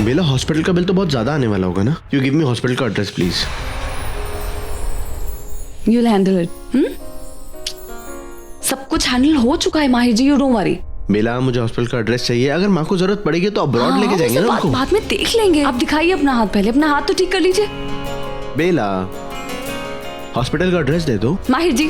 बेला, hospital का bill तो बहुत ज्यादा आने वाला होगा ना? यू गिव मी हॉस्पिटल का address please. You'll handle it. सब कुछ हैंडल हो चुका है माहिर जी, यू डोंट वरी। बेला, मुझे हॉस्पिटल का एड्रेस चाहिए। अगर माँ को जरूरत पड़ेगी तो अब्रॉड लेके जाएंगे ना उनको। बाद में देख लेंगे। आप दिखाइए अपना हाथ, पहले अपना हाथ तो ठीक कर लीजिए। बेला, हॉस्पिटल का एड्रेस दे दो। माहिर जी,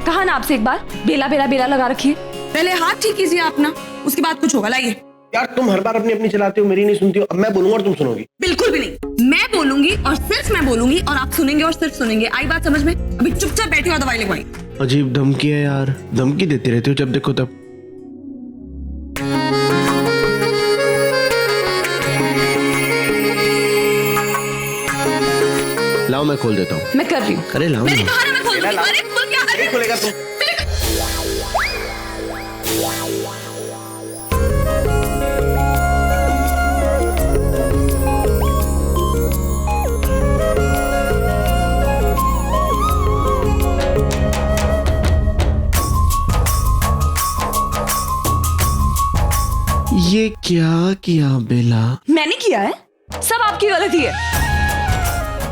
कहा ना आपसे एक बार, बेला बेला बेला लगा रखिए। पहले हाथ ठीक कीजिए अपना, उसके बाद कुछ होगा। लाइए। यार तुम हर बार अपनी अपनी चलाते हो, मेरी नहीं सुनती हो। अब मैं बोलूंगा और तुम सुनोगी? बिल्कुल भी नहीं। मैं बोलूंगी और सिर्फ मैं बोलूंगी और आप सुनेंगे और सिर्फ सुनेंगे। आई बात समझ में? अभी चुपचाप बैठी हो, दवाई लगवाई। अजीब धमकी है यार, धमकी देती रहती हो जब देखो तब। लाओ मैं खोल देता हूँ। मैं कर रही हूँ। अरे लाओ मैंने ना। कहा ना मैं खोल दूंगी। अरे खोल क्या? अरे खोलेगा तू? ये क्या किया बेला? मैंने किया है? सब आपकी गलती है।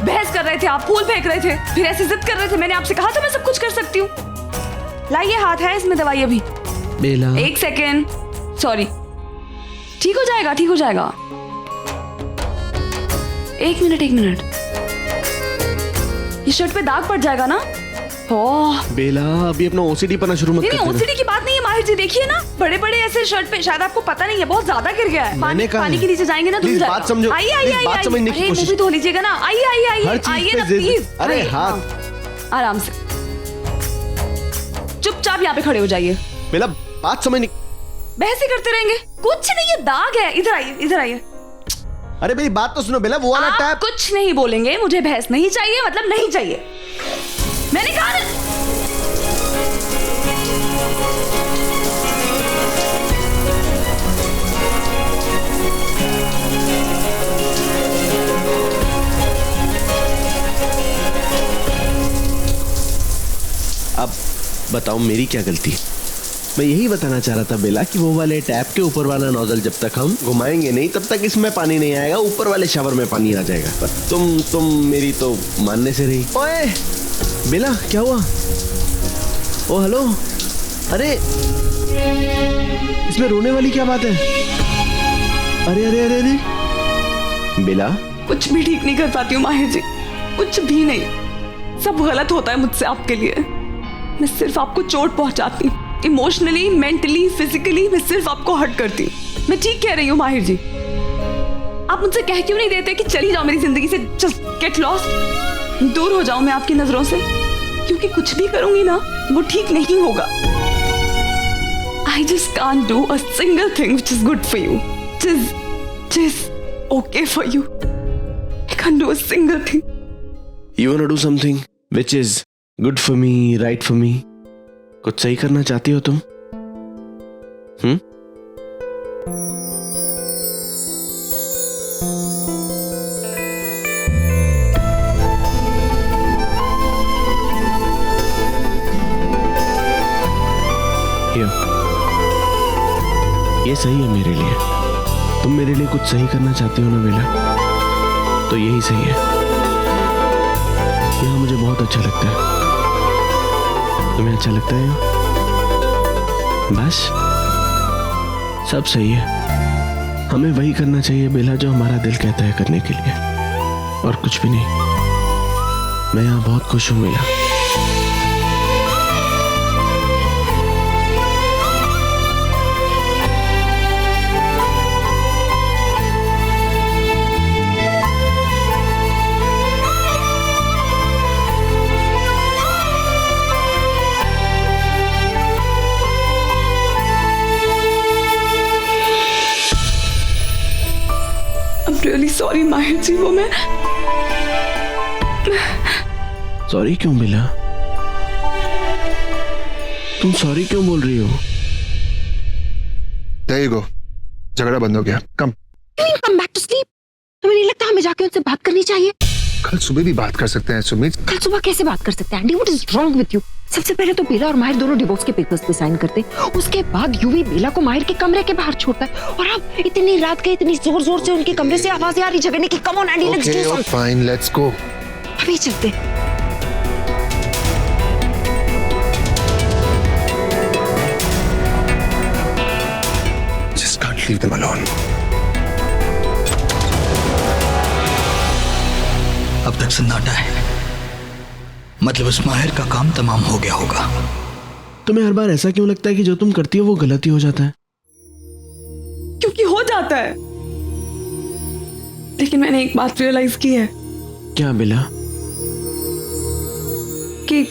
बहस कर रहे थे आप, फूल फेंक रहे थे, फिर ऐसे जिद कर रहे थे। मैंने आपसे कहा था मैं सब कुछ कर सकती हूँ। लाइए हाथ है इसमें दवाई अभी। बेला, एक सेकेंड, सॉरी। ठीक हो जाएगा, ठीक हो जाएगा। एक मिनट। ये शर्ट पे दाग पड़ जाएगा ना? ओह बेला, अभी अपना ओसीडी पना शुरू मत नहीं, कर। ओसीडी की बात नहीं है माहिर जी। देखिए ना, बड़े बड़े ऐसे शर्ट पे, शायद आपको पता नहीं है, बहुत ज्यादा गिर गया है। पानी के नीचे जाएंगे ना तो बात समझो। आइए, बात समझने की कोशिश। मुंह भी धो लीजिएगा ना। आइए ना प्लीज। अरे हाथ आराम से, चुपचाप यहाँ पे खड़े हो जाइए। बेला, बात समझ नहीं। बहस ही करते रहेंगे। कुछ नहीं, ये दाग है। इधर आइए। अरे मेरी बात तो सुनो बेला, वो वाला आप टैप। कुछ नहीं बोलेंगे। मुझे बहस नहीं चाहिए, मतलब नहीं चाहिए। मैंने कहा ना। अब बताओ मेरी क्या गलती? मैं यही बताना चाह रहा था बेला कि वो वाले टैप के ऊपर वाला नोजल जब तक हम घुमाएंगे नहीं तब तक इसमें पानी नहीं आएगा, ऊपर वाले शावर में पानी आ जाएगा। पर तुम मेरी तो मानने से रही। ओए बेला, क्या हुआ? ओ हेलो। अरे इसमें रोने वाली क्या बात है? अरे बेला, कुछ भी ठीक नहीं कर पाती हूँ माहिर जी, कुछ भी नहीं। सब गलत होता है मुझसे आपके लिए। मैं सिर्फ आपको चोट पहुंचाती हूँ, इमोशनली, मेंटली, फिजिकली। मैं सिर्फ आपको हर्ट करती हूँ। मैं ठीक कह रही हूँ माहिर जी। आप मुझसे कह क्यों नहीं देते कि चली जाओ मेरी जिंदगी से, जस्ट गेट लॉस्ट, दूर हो जाऊं मैं आपकी नजरों से? क्योंकि कुछ भी करूंगी ना, वो ठीक नहीं होगा। I just can't do a single thing which is good for you, which is okay for you. I can't do a single thing. You wanna do something which is good for me, right for me? कुछ सही करना चाहती हो तुम? ये सही है मेरे लिए। तुम मेरे लिए कुछ सही करना चाहती हो ना बेला, तो यही सही है। यहाँ मुझे बहुत अच्छा लगता है। तुम्हें अच्छा लगता है? बस सब सही है। हमें वही करना चाहिए बेला जो हमारा दिल कहता है करने के लिए, और कुछ भी नहीं। मैं यहाँ बहुत खुश हूँ बेला। रियली सॉरी माहिर जी। वो मैं सॉरी क्यों बेला? तुम सॉरी क्यों बोल रही हो? There you go. झगड़ा बंद हो गया। Come back to sleep. तुम्हें नहीं लगता हमें जाके उनसे बात करनी चाहिए? कल सुबह भी बात कर सकते हैं सुमित। कल सुबह कैसे बात कर सकते हैं? What is wrong with you? सबसे पहले तो बेला और माहिर दोनों डिवोर्स के पेपर्स पे साइन करते, उसके बाद यूवी बेला को माहिर के कमरे के बाहर छोड़ता है, और अब इतनी रात के इतनी जोर जोर से उनके कमरे से आवाजें आ रही झगड़ने की। Come on Andy, let's do something. Fine, let's go. अभी चलते। Just can't leave them alone. अब तक सन्नाटा है, मतलब उस माहिर का काम तमाम हो गया होगा। तुम्हें हर बार ऐसा क्यों लगता है कि जो तुम करती हो वो गलत ही हो जाता है? क्योंकि हो जाता है। लेकिन मैंने एक बात रियलाइज की है क्या बेला? कि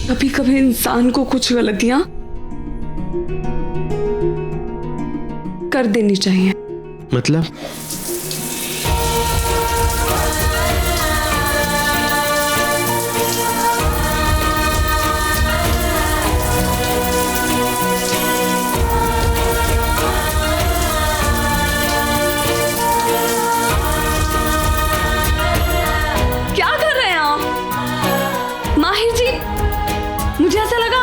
कभी कभी इंसान को कुछ गलतियां कर देनी चाहिए। मतलब? क्या कर रहे हैं आप माहिर जी? मुझे ऐसा लगा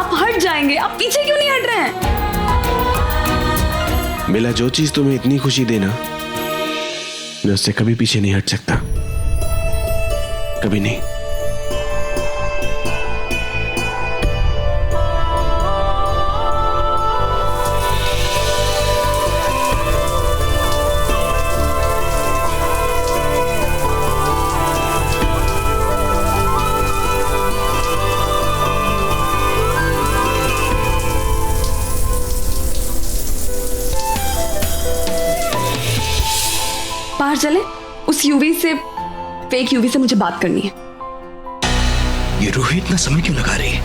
आप हट जाएंगे। आप पीछे क्यों नहीं हट रहे हैं? बेला, जो चीज तुम्हें इतनी खुशी देना, मैं उससे कभी पीछे नहीं हट सकता, कभी नहीं। बाहर चले, उस यूवी से, फेक यूवी से मुझे बात करनी है। ये रूही इतना समय क्यों लगा रही है?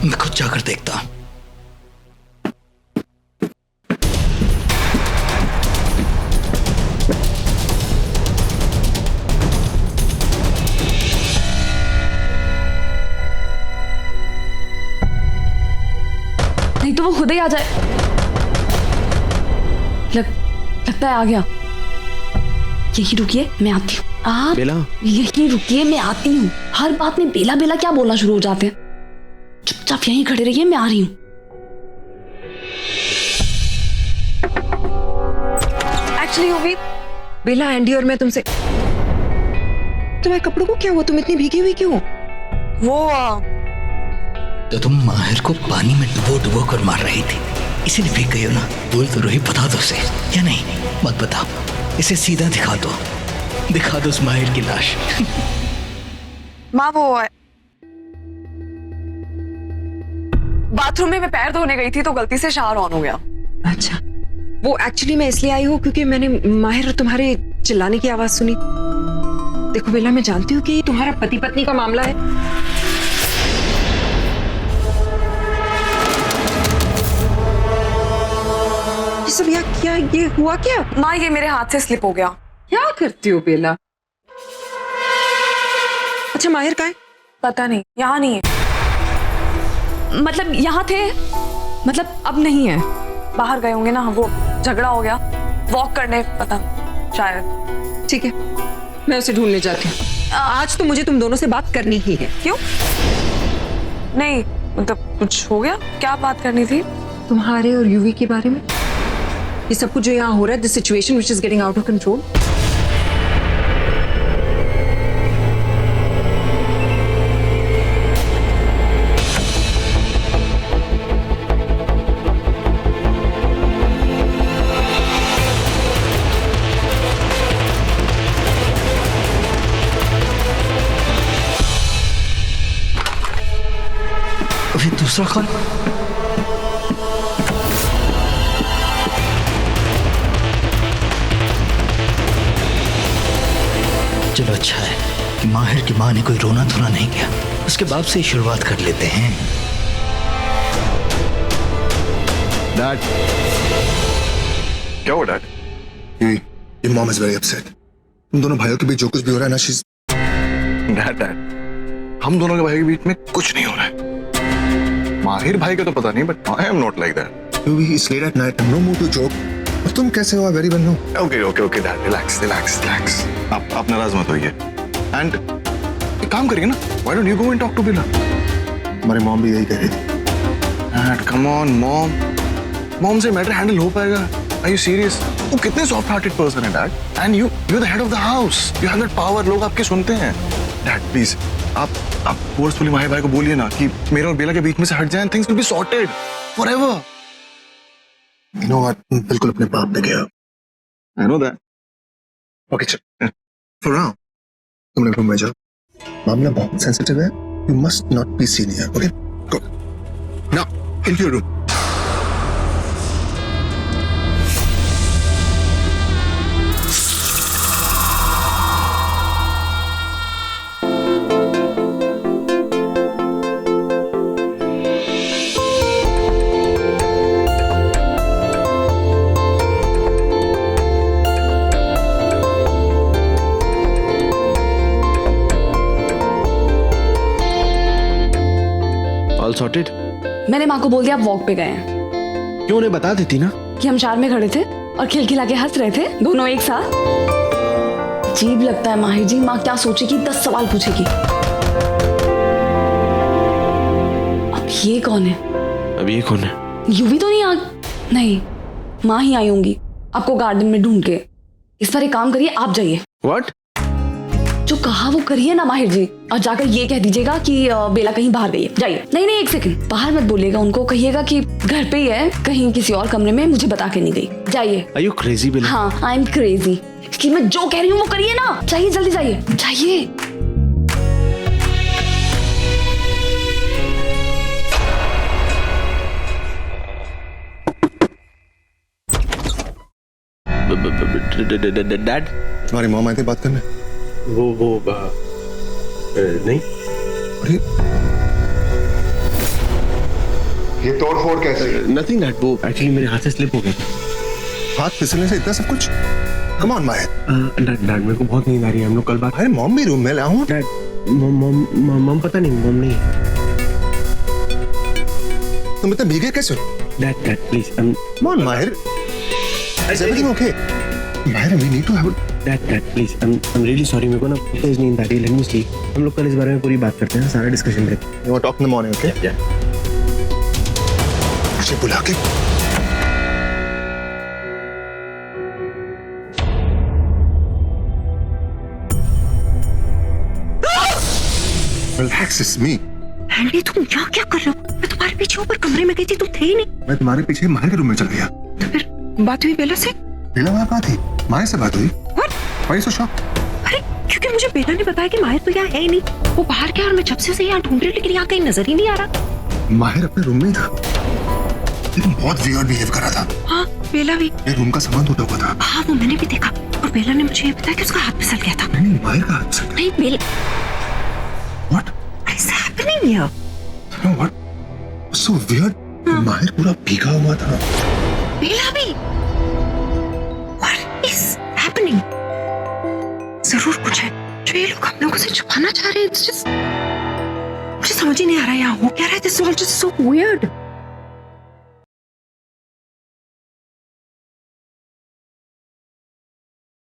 मैं खुद जाकर देखता। नहीं तो वो खुद ही आ जाए। लगता है आ गया। यही रुकिए, मैं आती हूँ। आप बेला, यही रुकिए, मैं आती हूँ। हर बात में बेला बेला क्या बोलना शुरू हो जाते हैं। चुपचाप यहीं खड़े रहिए, मैं आ रही हूँ। एक्चुअली यूवी, बेला, एंडी और मैं तुमसे, तुम्हारे कपड़ों को क्या हुआ? तुम इतनी भीगी हुई क्यों? वो तो तुम माहिर को पानी में डुबो डुबो कर मार रही थी, इसीलिए भीग गई हो ना? बोल तो रूही, बता दो उसे। या नहीं, मत बताओ, इसे सीधा दिखा दो उस माहिर की लाश। माँ, वो बाथरूम में मैं पैर धोने गई थी तो गलती से शावर ऑन हो गया। अच्छा, वो एक्चुअली मैं इसलिए आई हूँ क्योंकि मैंने माहिर और तुम्हारे चिल्लाने की आवाज सुनी। देखो बेला, मैं जानती हूँ कि तुम्हारा पति पत्नी का मामला है, ये सब क्या ये हुआ क्या? माँ, ये मेरे हाथ से स्लिप हो गया। क्या करती हो बेला? अच्छा, माहिर कहाँ है? पता नहीं, यहाँ नहीं है। मतलब यहाँ थे, मतलब अब नहीं है। बाहर गए होंगे ना, वो झगड़ा हो गया, वॉक करने, पता शायद। ठीक है, मैं उसे ढूंढने जाती हूँ। आज तो मुझे तुम दोनों से बात करनी ही है। क्यों? नहीं, मतलब कुछ हो गया? क्या बात करनी थी? तुम्हारे और यूवी के बारे में, ये सब कुछ जो यहाँ हो रहा है, this situation which is getting out of control. अभी दूसरा कॉल। चलो, अच्छा है कि माहिर की माँ ने कोई रोना धोना नहीं किया। उसके बाप से ही शुरुआत कर लेते हैं। डैड, क्या हुआ dad? Your mom is very upset. तुम दोनों भाइयों के बीच जो कुछ भी हो रहा है ना, she's... डैड, हम दोनों के भाइयों के बीच में कुछ नहीं हो रहा है। माहिर भाई का तो पता नहीं, but I am not like that. It's late at night. No mood to joke. और तुम कैसे हो? I very well know. Okay, dad, relax. आप नाराज मत होइए. And एक काम करिए ना, why don't you go and talk to Bella? हमारी मॉम भी यही कह रही थी। Dad come on mom, mom से मैटर हैंडल हो पाएगा? Are you serious? वो कितने सॉफ्ट हार्टेड पर्सन है dad, and you are the head of the house, you have that power, लोग आपके सुनते हैं। डैड प्लीज आप फोर्सफुली माहिर भाई को बोलिए ना कि मेरे और बेला के बीच में से हट जाएं, things will be sorted forever. You know what, बिल्कुल अपने बाप पे गया। I know that. ओके चल, फॉर नाउ तुम लोग रूम में जाओ, मामला बहुत सेंसिटिव है, you must not be seen here, okay? Go now into your room. All sorted? मैंने माँ को बोल दिया आप वॉक पे गए हैं। क्यों, उन्हें बता देती ना कि हम शार में खड़े थे और खिलखिला के हंस रहे थे दोनों एक साथ। अजीब लगता है माहिर जी, माँ क्या सोचेगी, 10 सवाल पूछेगी। अब ये कौन है? अब ये कौन है? यूवी तो नहीं नहीं, माँ ही आई होंगी आपको गार्डन में ढूंढ के। इस पर एक काम करिए, आप जाइए। व्हाट? जो कहा वो करिए ना माहिर जी, और जाकर ये कह दीजिएगा कि बेला कहीं बाहर गई है। जाइए। नहीं नहीं, एक सेकंड, बाहर मत बोलिएगा, उनको कहिएगा कि घर पे ही है, कहीं किसी और कमरे में, मुझे बता के नहीं गई। जाइए। आर यू क्रेजी बेला? हाँ, आई एम क्रेजी। कि मैं जो कह रही हूँ वो करिए ना। जाइए, जल्दी जाइए, जाइए। डैड, तुम्हारी मॉम आई थी बात करने? वो नहीं। अरे ये तोड़ फोड़ कैसे? नथिंग डैड, वो एक्चुअली मेरे हाथ से स्लिप हो गया। हाथ फिसलने से इतना सब कुछ? कम ऑन माहिर। डैड मेरे को बहुत नींद आ रही है, हम लोग कल बात। अरे मॉम भी रूम में लाऊं? डैड मॉम पता नहीं, मॉम नहीं है। तुम इतना भीगे कैसे हो? Dad please, come on Mahir, is everything okay? Mahir we need to have dad please, I am really sorry, मेरे को ना तेज नींद आ रही है, लेट मी स्लीप। हम लोग कल इस बारे में पूरी बात करते हैं, सारा डिस्कशन करते हैं। You want talk in the morning, okay? या मुझे बुला के रिलैक्स, इट्स मी। एंडी तुम यहाँ क्या कर रहे हो? मैं तुम्हारे पीछे ऊपर कमरे में गई थी, तुम थे ही नहीं। मैं तुम्हारे पीछे माहिर के रूम में चला गया। तो फिर बात हुई बेला से? बेला वाला बात थी, माहिर से बात हुई। What? Why so shocked? अरे क्योंकि मुझे बेला ने बताया कि माहिर तो यहाँ है ही नहीं, वो बाहर गया और मैं जब से उसे यहाँ ढूंढ रही हूँ, लेकिन यहाँ कहीं नजर ही नहीं आ रहा। माहिर अपने रूम में ही था, लेकिन बहुत वियर्ड बिहेव कर रहा था। हाँ, बेला भी। मेरे रूम का सामान टूटा हुआ था। हाँ, वो मैंने भी देखा, और बेला ने मुझे ये बताया कि उसका हाथ फिसल गया था। नहीं, माहिर का हाथ फिसल। नहीं बेला। What? What is happening here? You know what? So weird. माहिर पूरा भीगा हुआ था। बेला भी। What is happening? जरूर कुछ है जो ये लोग हम लोगों से छुपाना चाह रहे हैं। मुझे समझ ही नहीं आ रहा है यहाँ हो क्या रहा है। This is all just so weird.